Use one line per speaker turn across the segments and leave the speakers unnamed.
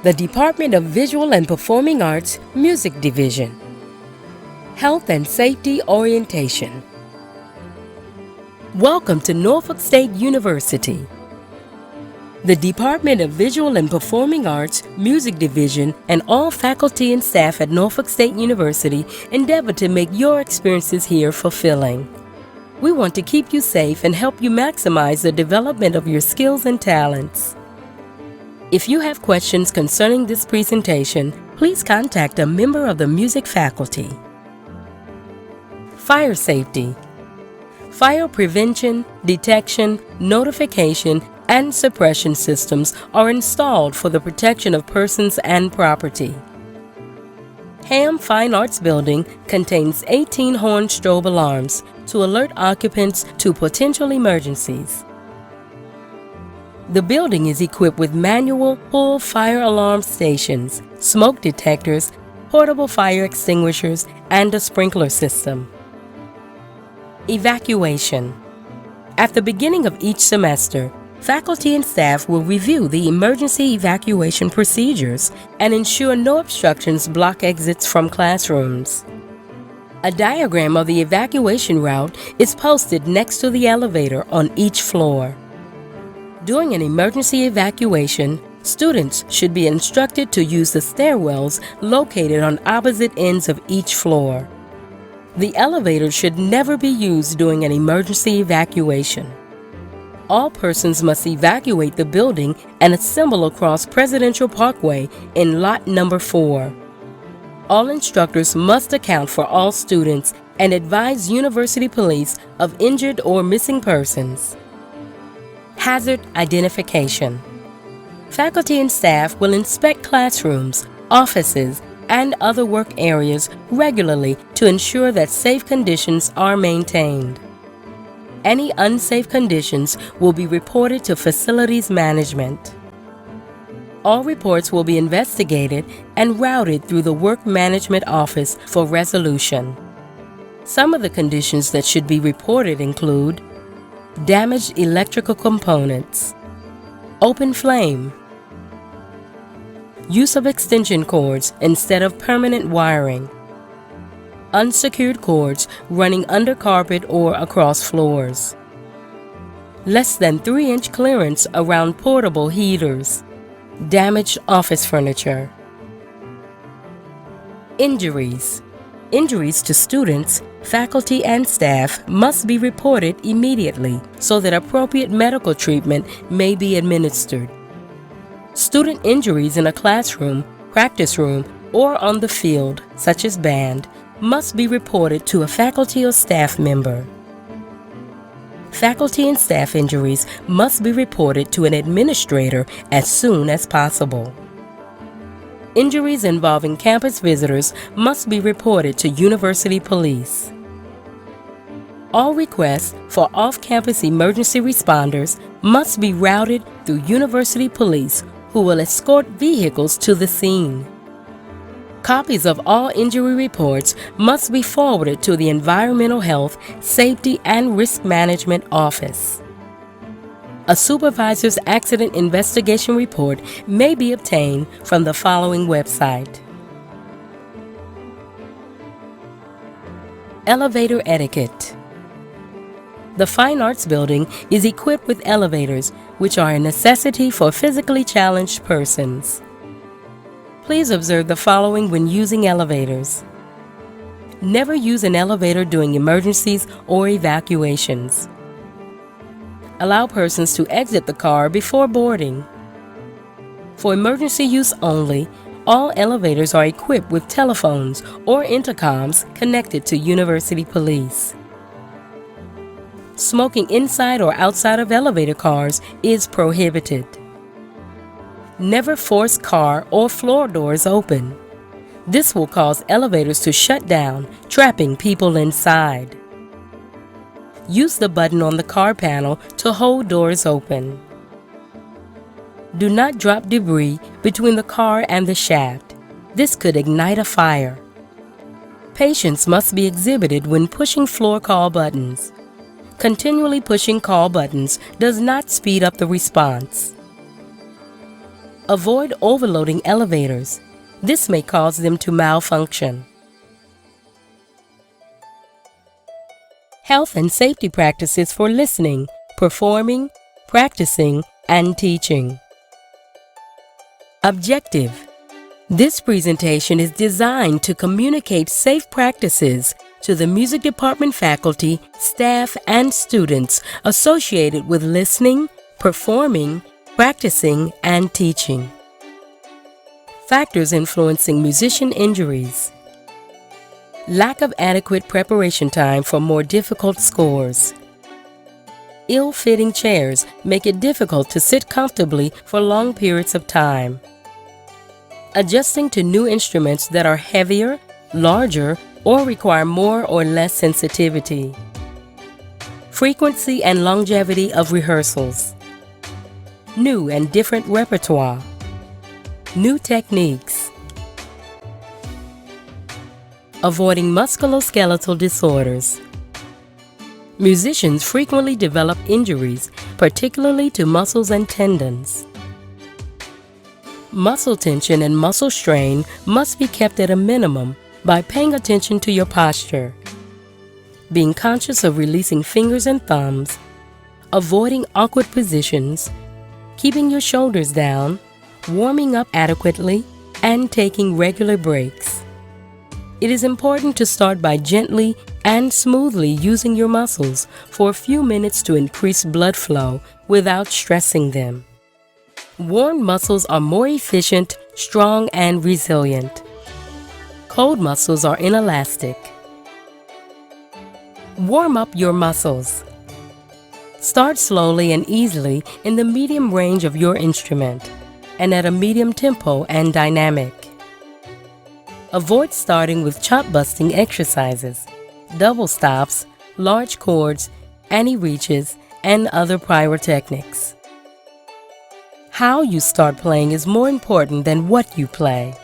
The Department of Visual and Performing Arts Music Division. Health and Safety Orientation. Welcome to Norfolk State University. The Department of Visual and Performing Arts Music Division and all faculty and staff at Norfolk State University endeavor to make your experiences here fulfilling. We want to keep you safe and help you maximize the development of your skills and talents. If you have questions concerning this presentation, please contact a member of the music faculty. Fire safety. Fire prevention, detection, notification, and suppression systems are installed for the protection of persons and property. Ham Fine Arts Building contains 18 horn strobe alarms to alert occupants to potential emergencies. The building is equipped with manual pull fire alarm stations, smoke detectors, portable fire extinguishers, and a sprinkler system. Evacuation. At the beginning of each semester, faculty and staff will review the emergency evacuation procedures and ensure no obstructions block exits from classrooms. A diagram of the evacuation route is posted next to the elevator on each floor. During an emergency evacuation, students should be instructed to use the stairwells located on opposite ends of each floor. The elevator should never be used during an emergency evacuation. All persons must evacuate the building and assemble across Presidential Parkway in lot number 4. All instructors must account for all students and advise university police of injured or missing persons. Hazard identification. Faculty and staff will inspect classrooms, offices, and other work areas regularly to ensure that safe conditions are maintained. Any unsafe conditions will be reported to facilities management. All reports will be investigated and routed through the Work Management Office for resolution. Some of the conditions that should be reported include damaged electrical components, open flame, use of extension cords instead of permanent wiring, unsecured cords running under carpet or across floors, less than 3-inch clearance around portable heaters, damaged office furniture. Injuries. Injuries to students, faculty, and staff must be reported immediately so that appropriate medical treatment may be administered. Student injuries in a classroom, practice room, or on the field, such as band, must be reported to a faculty or staff member. Faculty and staff injuries must be reported to an administrator as soon as possible. Injuries involving campus visitors must be reported to university police. All requests for off-campus emergency responders must be routed through university police, who will escort vehicles to the scene. Copies of all injury reports must be forwarded to the Environmental Health, Safety, and Risk Management Office. A supervisor's accident investigation report may be obtained from the following website. Elevator etiquette. The Fine Arts Building is equipped with elevators, which are a necessity for physically challenged persons. Please observe the following when using elevators. Never use an elevator during emergencies or evacuations. Allow persons to exit the car before boarding. For emergency use only, all elevators are equipped with telephones or intercoms connected to university police. Smoking inside or outside of elevator cars is prohibited. Never force car or floor doors open. This will cause elevators to shut down, trapping people inside. Use the button on the car panel to hold doors open. Do not drop debris between the car and the shaft. This could ignite a fire. Patience must be exhibited when pushing floor call buttons. Continually pushing call buttons does not speed up the response. Avoid overloading elevators. This may cause them to malfunction. Health and safety practices for listening, performing, practicing, and teaching. Objective. This presentation is designed to communicate safe practices to the music department faculty, staff, and students associated with listening, performing, practicing, and teaching. Factors influencing musician injuries. Lack of adequate preparation time for more difficult scores. Ill-fitting chairs make it difficult to sit comfortably for long periods of time. Adjusting to new instruments that are heavier, larger, or require more or less sensitivity. Frequency and longevity of rehearsals. New and different repertoire. New techniques. Avoiding musculoskeletal disorders. Musicians frequently develop injuries, particularly to muscles and tendons. Muscle tension and muscle strain must be kept at a minimum by paying attention to your posture, being conscious of releasing fingers and thumbs, avoiding awkward positions, keeping your shoulders down, warming up adequately, and taking regular breaks. It is important to start by gently and smoothly using your muscles for a few minutes to increase blood flow without stressing them. Warm muscles are more efficient, strong, and resilient. Cold muscles are inelastic. Warm up your muscles. Start slowly and easily in the medium range of your instrument and at a medium tempo and dynamic. Avoid starting with chop-busting exercises, double stops, large chords, anti-reaches, and other pyrotechnics. How you start playing is more important than what you play.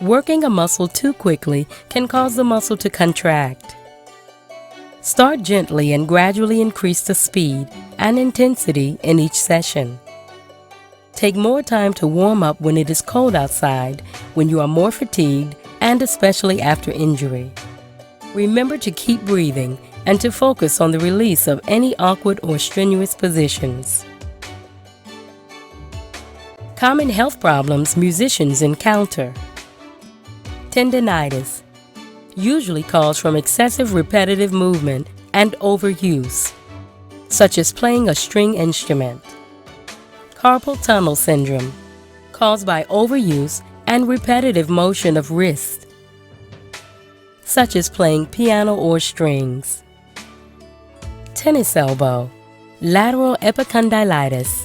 Working a muscle too quickly can cause the muscle to contract. Start gently and gradually increase the speed and intensity in each session. Take more time to warm up when it is cold outside, when you are more fatigued, and especially after injury. Remember to keep breathing and to focus on the release of any awkward or strenuous positions. Common health problems musicians encounter. Tendinitis usually calls from excessive repetitive movement and overuse, such as playing a string instrument. Carpal tunnel syndrome, caused by overuse and repetitive motion of wrist, such as playing piano or strings. Tennis elbow, lateral epicondylitis,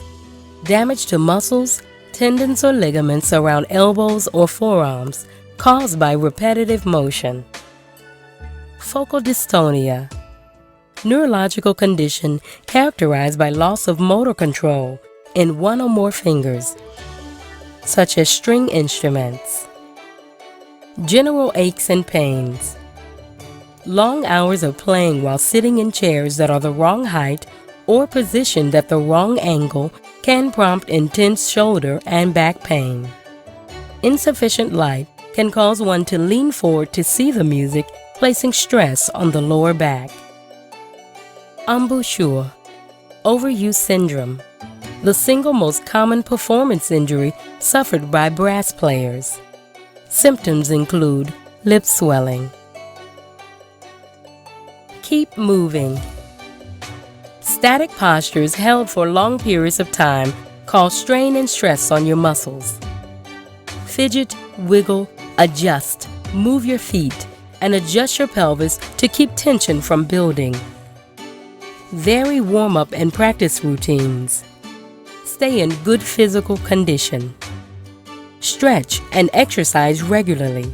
damage to muscles, tendons, or ligaments around elbows or forearms caused by repetitive motion. Focal dystonia, neurological condition characterized by loss of motor control in one or more fingers, such as string instruments. General aches and pains. Long hours of playing while sitting in chairs that are the wrong height or positioned at the wrong angle can prompt intense shoulder and back pain. Insufficient light can cause one to lean forward to see the music, placing stress on the lower back. Embouchure, overuse syndrome, the single most common performance injury suffered by brass players. Symptoms include lip swelling. Keep moving. Static postures held for long periods of time cause strain and stress on your muscles. Fidget, wiggle, adjust, move your feet, and adjust your pelvis to keep tension from building. Vary warm-up and practice routines. Stay in good physical condition. Stretch and exercise regularly.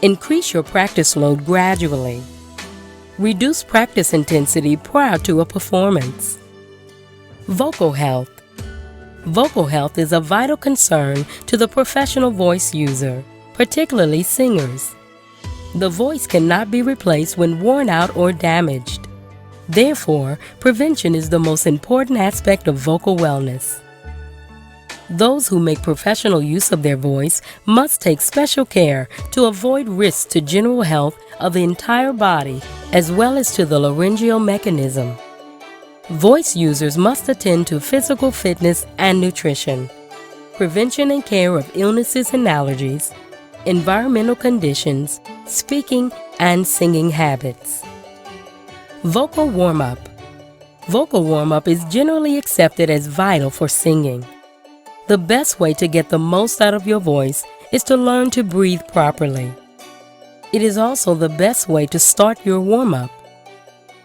Increase your practice load gradually. Reduce practice intensity prior to a performance. Vocal health. Vocal health is a vital concern to the professional voice user, particularly singers. The voice cannot be replaced when worn out or damaged. Therefore, prevention is the most important aspect of vocal wellness. Those who make professional use of their voice must take special care to avoid risks to general health of the entire body as well as to the laryngeal mechanism. Voice users must attend to physical fitness and nutrition, prevention and care of illnesses and allergies, environmental conditions, speaking and singing habits. Vocal warm-up. Vocal warm-up is generally accepted as vital for singing. The best way to get the most out of your voice is to learn to breathe properly. It is also the best way to start your warm-up.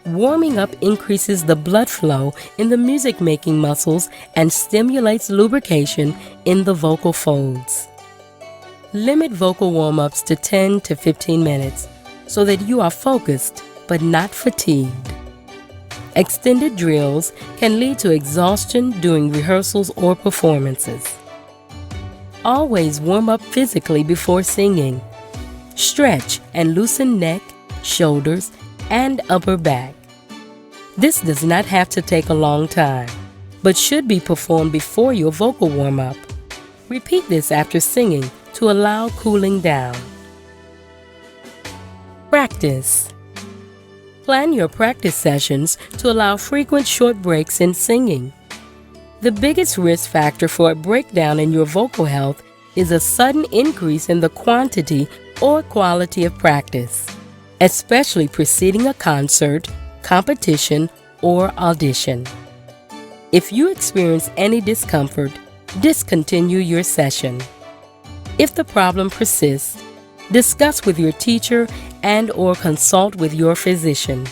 Warming up increases the blood flow in the music-making muscles and stimulates lubrication in the vocal folds. Limit vocal warm-ups to 10 to 15 minutes so that you are focused but not fatigued. Extended drills can lead to exhaustion during rehearsals or performances. Always warm up physically before singing. Stretch and loosen neck, shoulders, and upper back. This does not have to take a long time, but should be performed before your vocal warm-up. Repeat this after singing to allow cooling down. Practice. Plan your practice sessions to allow frequent short breaks in singing. The biggest risk factor for a breakdown in your vocal health is a sudden increase in the quantity or quality of practice, especially preceding a concert, competition, or audition. If you experience any discomfort, discontinue your session. If the problem persists, discuss with your teacher and/or consult with your physician.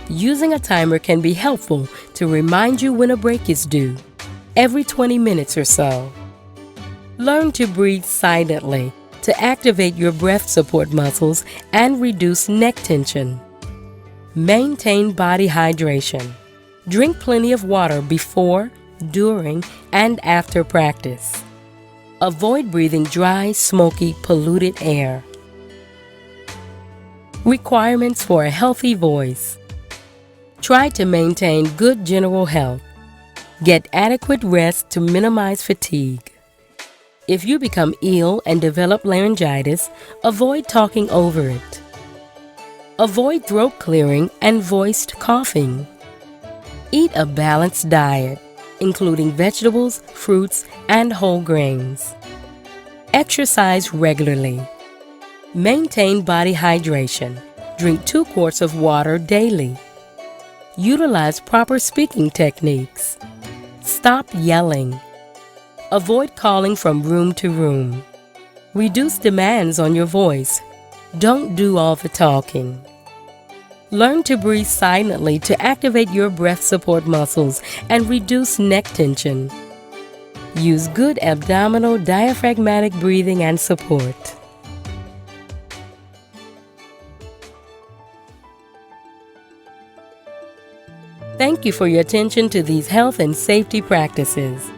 Using a timer can be helpful to remind you when a break is due, every 20 minutes or so. Learn to breathe silently to activate your breath support muscles and reduce neck tension. Maintain body hydration. Drink plenty of water before, during, and after practice. Avoid breathing dry, smoky, polluted air. Requirements for a healthy voice. Try to maintain good general health. Get adequate rest to minimize fatigue. If you become ill and develop laryngitis, avoid talking over it. Avoid throat clearing and voiced coughing. Eat a balanced diet, including vegetables, fruits, and whole grains. Exercise regularly. Maintain body hydration. Drink 2 quarts of water daily. Utilize proper speaking techniques. Stop yelling. Avoid calling from room to room. Reduce demands on your voice. Don't do all the talking. Learn to breathe silently to activate your breath support muscles and reduce neck tension. Use good abdominal diaphragmatic breathing and support. Thank you for your attention to these health and safety practices.